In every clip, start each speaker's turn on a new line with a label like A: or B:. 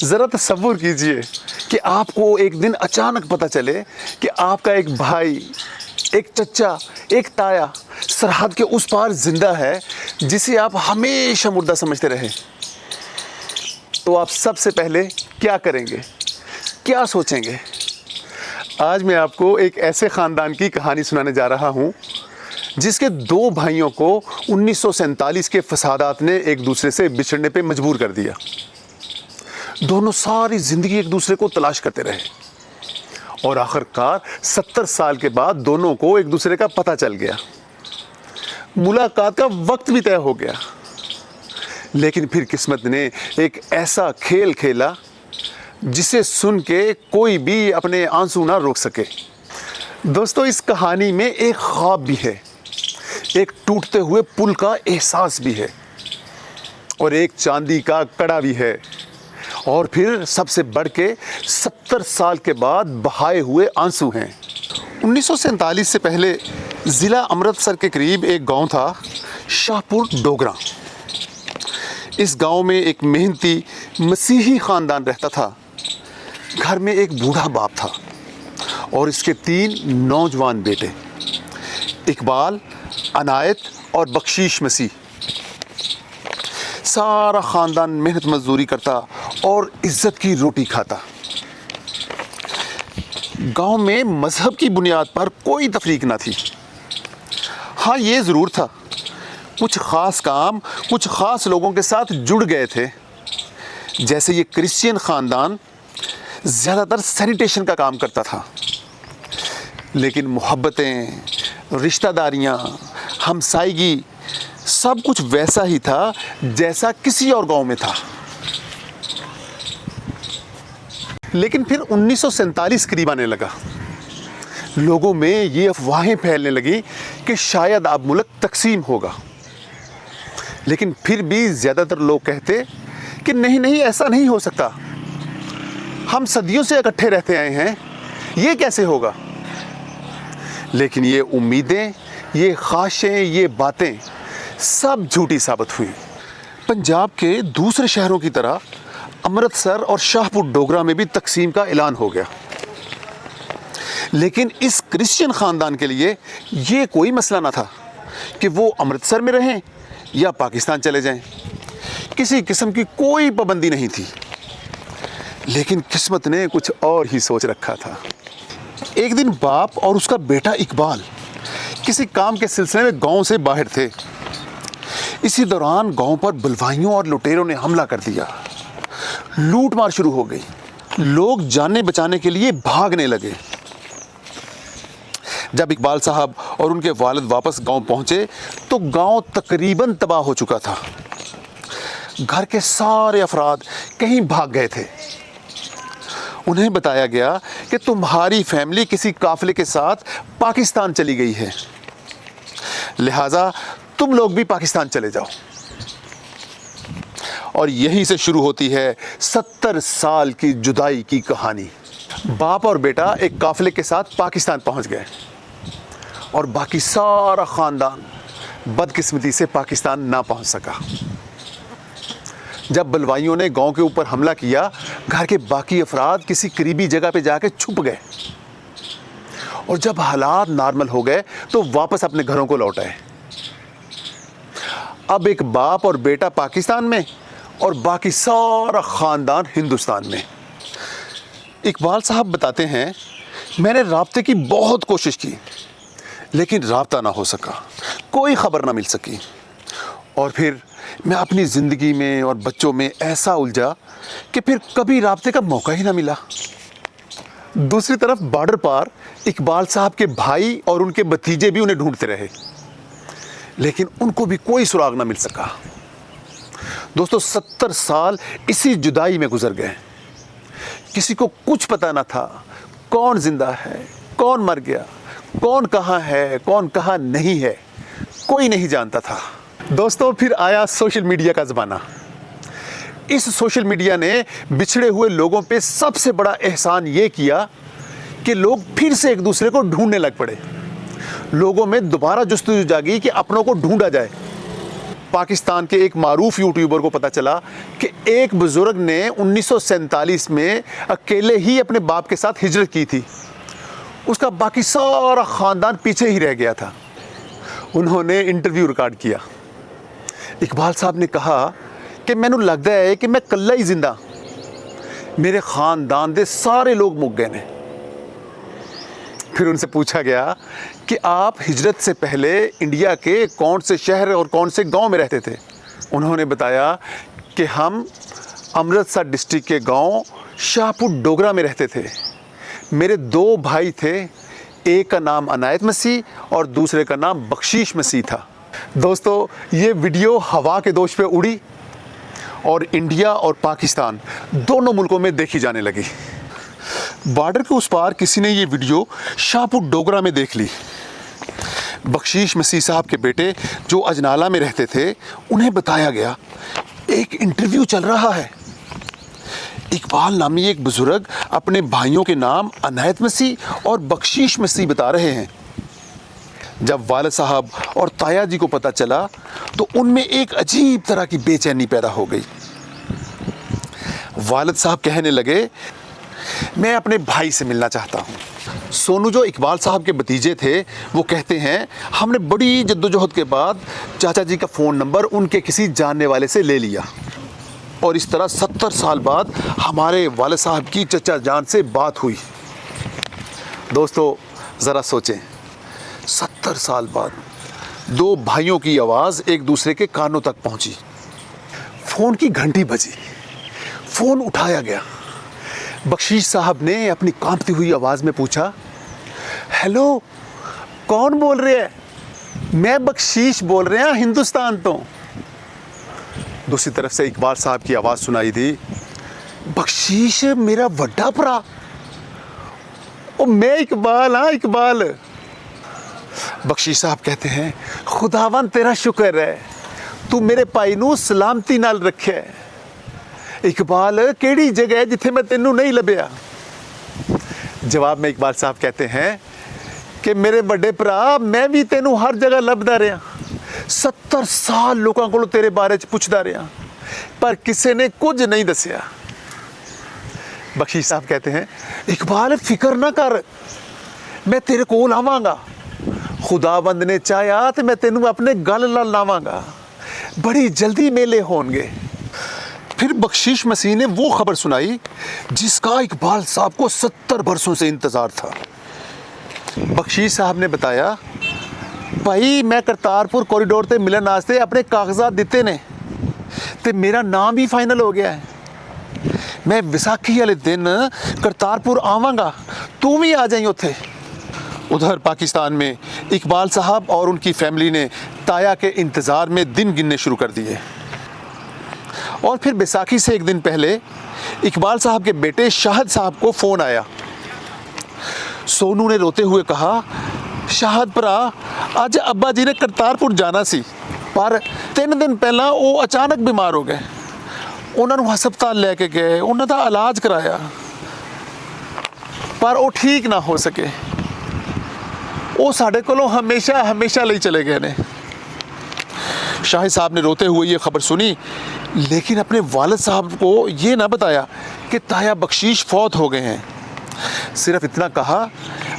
A: ज़रा तसव्वुर कीजिए कि आपको एक दिन अचानक पता चले कि आपका एक भाई, एक चचा, एक ताया सरहद के उस पार जिंदा है जिसे आप हमेशा मुर्दा समझते रहे। तो आप सबसे पहले क्या करेंगे, क्या सोचेंगे? आज मैं आपको एक ऐसे ख़ानदान की कहानी सुनाने जा रहा हूँ जिसके दो भाइयों को 1947 के फसादात ने एक दूसरे से बिछड़ने पे मजबूर कर दिया। दोनों सारी ज़िंदगी एक दूसरे को तलाश करते रहे और आखिरकार 70 साल के बाद दोनों को एक दूसरे का पता चल गया। मुलाकात का वक्त भी तय हो गया, लेकिन फिर किस्मत ने एक ऐसा खेल खेला जिसे सुन के कोई भी अपने आंसू ना रोक सके। दोस्तों, इस कहानी में एक ख्वाब भी है, एक टूटते हुए पुल का एहसास भी है और एक चांदी का कड़ा भी है, और फिर सबसे बढ़ के 70 साल के बाद बहाए हुए आंसू हैं। 1947 से पहले ज़िला अमृतसर के करीब एक गांव था, शाहपुर डोगरा। इस गांव में एक मेहनती मसीही ख़ानदान रहता था। घर में एक बूढ़ा बाप था और इसके 3 नौजवान बेटे, इकबाल, अनायत और बख्शीश मसीह। सारा ख़ानदान मेहनत मजदूरी करता और इज्जत की रोटी खाता। गांव में मज़हब की बुनियाद पर कोई तफरीक ना थी। हाँ, ये ज़रूर था, कुछ ख़ास काम कुछ ख़ास लोगों के साथ जुड़ गए थे। जैसे ये क्रिश्चियन ख़ानदान ज़्यादातर सैनिटेशन का काम करता था, लेकिन मोहब्बतें, रिश्तेदारियाँ, हमसायगी सब कुछ वैसा ही था जैसा किसी और गांव में था। लेकिन फिर 1947 करीब आने लगा। लोगों में ये अफवाहें फैलने लगी कि शायद अब मुल्क तकसीम होगा, लेकिन फिर भी ज़्यादातर लोग कहते कि नहीं नहीं, ऐसा नहीं हो सकता, हम सदियों से इकट्ठे रहते आए हैं, ये कैसे होगा? लेकिन ये उम्मीदें, ये ख्वाहिशें, ये बातें सब झूठी साबित हुई। पंजाब के दूसरे शहरों की तरह अमृतसर और शाहपुर डोगरा में भी तकसीम का ऐलान हो गया, लेकिन इस क्रिश्चियन ख़ानदान के लिए ये कोई मसला ना था कि वो अमृतसर में रहें या पाकिस्तान चले जाएं। किसी किस्म की कोई पाबंदी नहीं थी, लेकिन किस्मत ने कुछ और ही सोच रखा था। एक दिन बाप और उसका बेटा इकबाल किसी काम के सिलसिले में गांव से बाहर थे। इसी दौरान गांव पर बलवाइयों और लुटेरों ने हमला कर दिया। लूट मार शुरू हो गई। लोग जाने बचाने के लिए भागने लगे। जब इकबाल साहब और उनके वालिद वापस गांव पहुंचे तो गांव तकरीबन तबाह हो चुका था। घर के सारे अफराद कहीं भाग गए थे। उन्हें बताया गया कि तुम्हारी फैमिली किसी काफिले के साथ पाकिस्तान चली गई है, लिहाजा तुम लोग भी पाकिस्तान चले जाओ। और यहीं से शुरू होती है 70 साल की जुदाई की कहानी। बाप और बेटा एक काफिले के साथ पाकिस्तान पहुंच गए और बाकी सारा ख़ानदान बदकिस्मती से पाकिस्तान ना पहुंच सका। जब बलवाइयों ने गांव के ऊपर हमला किया, घर के बाकी अफराद किसी करीबी जगह पे जाके छुप गए और जब हालात नॉर्मल हो गए तो वापस अपने घरों को लौट आए। अब एक बाप और बेटा पाकिस्तान में और बाकी सारा ख़ानदान हिंदुस्तान में। इकबाल साहब बताते हैं, मैंने राब्ते की बहुत कोशिश की, लेकिन राब्ता ना हो सका, कोई ख़बर ना मिल सकी। और फिर मैं अपनी ज़िंदगी में और बच्चों में ऐसा उलझा कि फिर कभी राब्ते का मौका ही ना मिला। दूसरी तरफ बॉर्डर पार इकबाल साहब के भाई और उनके भतीजे भी उन्हें ढूंढते रहे, लेकिन उनको भी कोई सुराग ना मिल सका। दोस्तों, 70 साल इसी जुदाई में गुजर गए। किसी को कुछ पता ना था कौन जिंदा है, कौन मर गया, कौन कहाँ है, कौन कहाँ नहीं है, कोई नहीं जानता था। दोस्तों, फिर आया सोशल मीडिया का ज़माना। इस सोशल मीडिया ने बिछड़े हुए लोगों पे सबसे बड़ा एहसान ये किया कि लोग फिर से एक दूसरे को ढूंढने लग पड़े। लोगों में दोबारा जुस्तजू जागी कि अपनों को ढूंढा जाए। पाकिस्तान के एक मारूफ यूट्यूबर को पता चला कि एक बुज़ुर्ग ने 1947 में अकेले ही अपने बाप के साथ हिजरत की थी। उसका बाकी सारा ख़ानदान पीछे ही रह गया था। उन्होंने इंटरव्यू रिकॉर्ड किया। इकबाल साहब ने कहा कि मैनू लगता है कि मैं कल्ला ही जिंदा, मेरे ख़ानदान दे सारे लोग मुक गए ने। फिर उनसे पूछा गया कि आप हिजरत से पहले इंडिया के कौन से शहर और कौन से गांव में रहते थे। उन्होंने बताया कि हम अमृतसर डिस्ट्रिक्ट के गांव शाहपुर डोगरा में रहते थे। मेरे 2 भाई थे, एक का नाम अनायत मसीह और दूसरे का नाम बख्शीश मसीह था। दोस्तों, ये वीडियो हवा के दोष पे उड़ी और इंडिया और पाकिस्तान दोनों मुल्कों में देखी जाने लगी। बॉर्डर के उस पार किसी ने ये वीडियो शाहपुर डोगरा में देख ली। बख्शीश मसीह साहब के बेटे जो अजनाला में रहते थे, उन्हें बताया गया एक इंटरव्यू चल रहा है। इकबाल नामी एक बुजुर्ग अपने भाइयों के नाम अनायत मसीह और बख्शीश मसीह बता रहे हैं। जब वालिद साहब और ताया जी को पता चला तो उनमें एक अजीब तरह की बेचैनी पैदा हो गई। वालिद साहब कहने लगे, मैं अपने भाई से मिलना चाहता हूँ। सोनू जो इकबाल साहब के भतीजे थे, वो कहते हैं हमने बड़ी जद्दोजहद के बाद चाचा जी का फ़ोन नंबर उनके किसी जानने वाले से ले लिया और इस तरह 70 साल बाद हमारे वालिद साहब की चचा जान से बात हुई। दोस्तों, ज़रा सोचें, 70 साल बाद 2 भाइयों की आवाज़ एक दूसरे के कानों तक पहुंची। फ़ोन की घंटी बजी, फ़ोन उठाया गया। बख्शीश साहब ने अपनी कांपती हुई आवाज़ में पूछा, हेलो, कौन बोल रहे हैं? मैं बख्शीश बोल रहे हैं हिंदुस्तान तो। दूसरी तरफ से इकबाल साहब की आवाज़ सुनाई दी, बख्शीश मेरा वड्डा भरा? ओ मैं इकबाल, हाँ इकबाल। बख्शीश साहब कहते हैं, खुदावन तेरा शुक्र है, तू मेरे भाई नू सलामती नाल रखे। इकबाल, केड़ी जगह है जिथे मैं तेनू नहीं लभ्या? जवाब में इकबाल साहब कहते हैं कि मेरे बड़े भरा, मैं भी तेनू हर जगह लभदा रहा। 70 साल लोगों को तेरे बारे च पुछदा रहा, पर किसी ने कुछ नहीं दसिया। बख्शीश साहब कहते हैं, इकबाल फिक्र ना कर, मैं तेरे कोल आवांगा। खुदाबंद ने चाहया तो मैं तेनू अपने गल नाल लावांगा, बड़ी जल्दी मेले होंगे। फिर बख्शीश मसीह ने वो खबर सुनाई जिसका इकबाल साहब को 70 बरसों से इंतज़ार था। बख्शीश साहब ने बताया, भाई मैं करतारपुर कॉरिडोर ते मिलन वास्ते अपने कागजात दिते ने ते मेरा नाम भी फाइनल हो गया है। मैं विसाखी वाले दिन करतारपुर आवांगा, तू भी आ जाई उत्थे। उधर पाकिस्तान में इकबाल साहब और उनकी फैमिली ने ताया के इंतज़ार में दिन गिनने शुरू कर दिए। और फिर बैसाखी से एक दिन पहले इकबाल साहब के बेटे शाहद साहब को फ़ोन आया। सोनू ने रोते हुए कहा, शाहद भरा, अज अब्बा जी ने करतारपुर जाना सी, पर 3 दिन पहला वो अचानक बीमार हो गए। उन्होंने हस्पताल लेके गए, उन्होंने इलाज कराया, पर वो ठीक ना हो सके। वो साढ़े कोलों हमेशा हमेशा ले चले गए ने। शाहिद साहब ने रोते हुए ये खबर सुनी, लेकिन अपने वालिद साहब को ये ना बताया कि ताया बख्शीश फौत हो गए हैं। सिर्फ इतना कहा,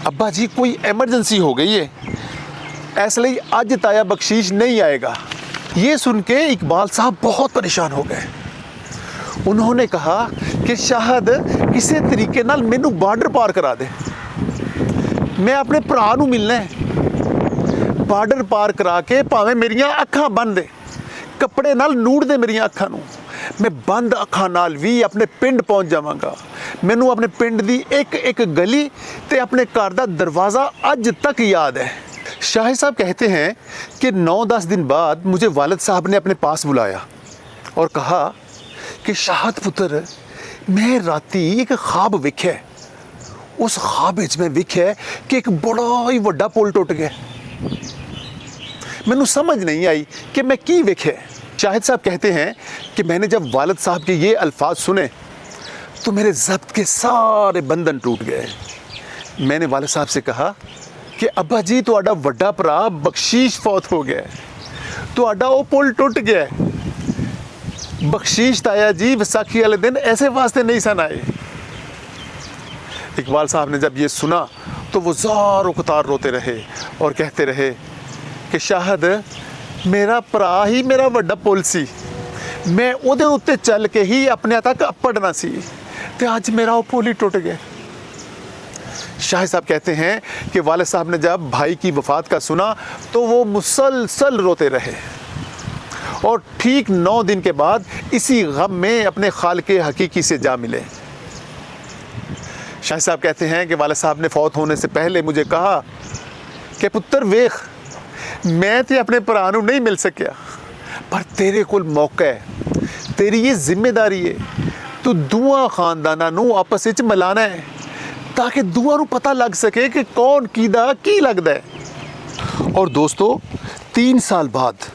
A: अब्बा जी कोई एमरजेंसी हो गई है, इसलिए आज ताया बख्शीश नहीं आएगा। ये सुन के इकबाल साहब बहुत परेशान हो गए। उन्होंने कहा कि शाहद किसी तरीके नाल मैनू बॉर्डर पार करा दे, मैं अपने भरा नू मिलना है। बॉर्डर पार करा के भावें मेरियां अखां बंद दे, कपड़े नाल नूड़ दे मेरियां अखां नू, मैं बंद अखां नाल भी अपने पिंड पहुंच जावांगा। मैनू अपने पिंड दी एक एक गली ते अपने घर दा दरवाज़ा अज तक याद है। शाहिद साहब कहते हैं कि 9-10 दिन बाद मुझे वालिद साहब ने अपने पास बुलाया और कहा कि शाहद पुत्र, मैं राती एक ख्वाब वेख्या। उस ख्वाब विच मैं वेख्या कि एक बड़ा ही वड्डा पुल टुट गया। मैनू समझ नहीं आई कि मैं की वेख्या। शाहिद साहब कहते हैं कि मैंने जब वालिद साहब के ये अल्फाज सुने तो मेरे ज़ब्त के सारे बंधन टूट गए। मैंने वालिद साहब से कहा कि अब्बा जी तुहाडा वड्डा भरा बख्शीश फौत हो गया। ਤੁਹਾਡਾ ਉਹ ਪੁਲ ਟੁੱਟ ਗਿਆ ਹੈ। बख्शीश ताया जी विसाखी वाले दिन ऐसे वास्ते नहीं सन आए। इकबाल साहब ने जब ये सुना तो वो ज़ारो कतार रोते रहे और कहते रहे कि शाहद मेरा भरा ही मेरा वड्डा पुल सी, मैं उहदे उत्ते चल के ही अपने तक अपड़ना सी ते अज मेरा वो पुल ही टुट गया। शाह साहब कहते हैं कि वाले साहब ने जब भाई की वफ़ात का सुना तो वो मुसलसल रोते रहे और ठीक 9 दिन के बाद इसी गम में अपने खालिक हकीकी से जा मिले। शाह साहब कहते हैं कि वाले साहब ने फौत होने से पहले मुझे कहा कि पुत्र वेख मैं तो अपने भरा नूं नहीं मिल सकिया, पर तेरे कोल मौका है, तेरी ये जिम्मेदारी है, तू दूआं खानदानां नूं आपस विच मिलाना है ताकि दूआं नूं पता लग सके कि कौन कीदा की लगदा है। और दोस्तों 3 साल बाद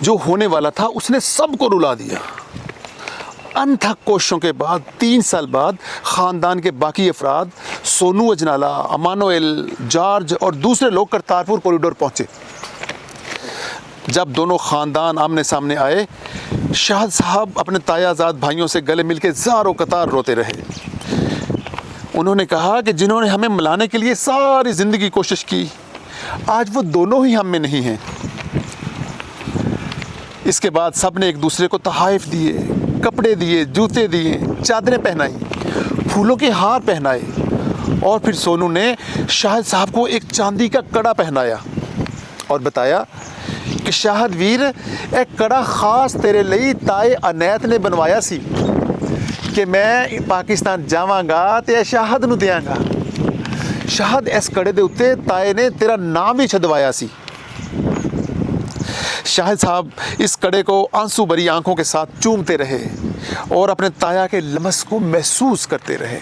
A: जो होने वाला था उसने सबको रुला दिया। अनथक कोशिशों के बाद 3 साल बाद ख़ानदान के बाकी अफराद सोनू अजनाला, अमानुएल, जॉर्ज और दूसरे लोग करतारपुर कॉरिडोर पहुँचे। जब दोनों ख़ानदान आमने सामने आए, शाहद साहब अपने तायाजाद भाइयों से गले मिलके ज़ारो कतार रोते रहे। उन्होंने कहा कि जिन्होंने हमें मिलाने के लिए सारी ज़िंदगी कोशिश की, आज वो दोनों ही हम में नहीं हैं। इसके बाद सब ने एक दूसरे को तोहफ़े दिए, कपड़े दिए, जूते दिए, चादरें पहनाई, फूलों के हार पहनाए और फिर सोनू ने शाहद साहब को एक चांदी का कड़ा पहनाया और बताया कि शाहद वीर एक कड़ा खास तेरे लिए ताए अनैत ने बनवाया सी कि मैं पाकिस्तान जावांगा ते शाहद नूं देंगा। शाहद इस कड़े दे उत्ते ताए ने तेरा नाम भी छदवाया सी। शाहिद साहब इस कड़े को आंसू भरी आंखों के साथ चूमते रहे और अपने ताया के लमस को महसूस करते रहे।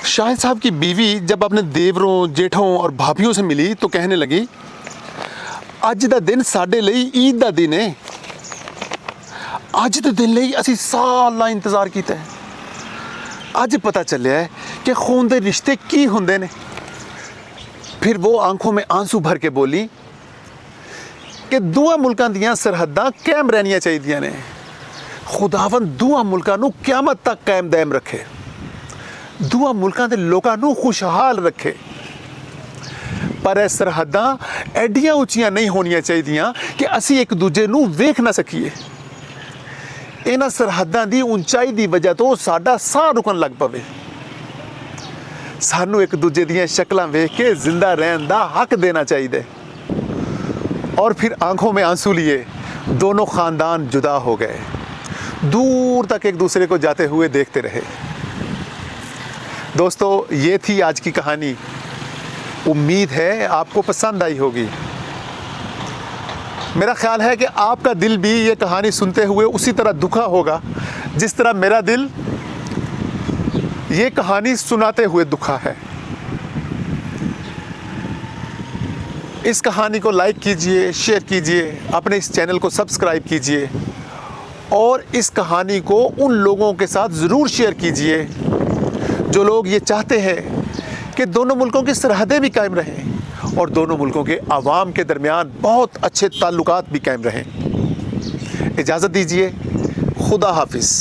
A: शाहिद साहब की बीवी जब अपने देवरों, जेठों और भाभियों से मिली तो कहने लगी, अज दा दिन साडे लई ईद दा दिन है, अज दे दिन लई असीं सालां इंतज़ार कीता है। अज पता चलिया है कि खून दे रिश्ते की हुंदे ने। फिर वो आंखों में आंसू भर के बोली कि दूआ मुल्कां दियां सरहदां कायम रहनियां चाहिदियां ने। खुदावन दूआ मुल्कां नूं क़यामत तक कायम दायम रखे, दूआ मुल्कां दे लोकां नूं खुशहाल रखे। पर ये सरहदां एडियां उच्चियां नहीं होनियां चाहिदियां कि असीं एक दूजे नूं वेख ना सकीए। इन्हां सरहदां दी ऊंचाई दी वजह तो साडा साह रुकन लग पवे। सानू एक दूजे दियां शक्लां वेख के जिंदा रहन दा हक देना चाहिए। और फिर आंखों में आंसू लिए दोनों ख़ानदान जुदा हो गए, दूर तक एक दूसरे को जाते हुए देखते रहे। दोस्तों, ये थी आज की कहानी। उम्मीद है आपको पसंद आई होगी। मेरा ख्याल है कि आपका दिल भी ये कहानी सुनते हुए उसी तरह दुखा होगा जिस तरह मेरा दिल ये कहानी सुनाते हुए दुखा है। इस कहानी को लाइक कीजिए, शेयर कीजिए, अपने इस चैनल को सब्सक्राइब कीजिए और इस कहानी को उन लोगों के साथ ज़रूर शेयर कीजिए जो लोग ये चाहते हैं कि दोनों मुल्कों की सरहदें भी कायम रहें और दोनों मुल्कों के अवाम के दरमियान बहुत अच्छे ताल्लुकात भी कायम रहें। इजाज़त दीजिए। खुदा हाफिज़।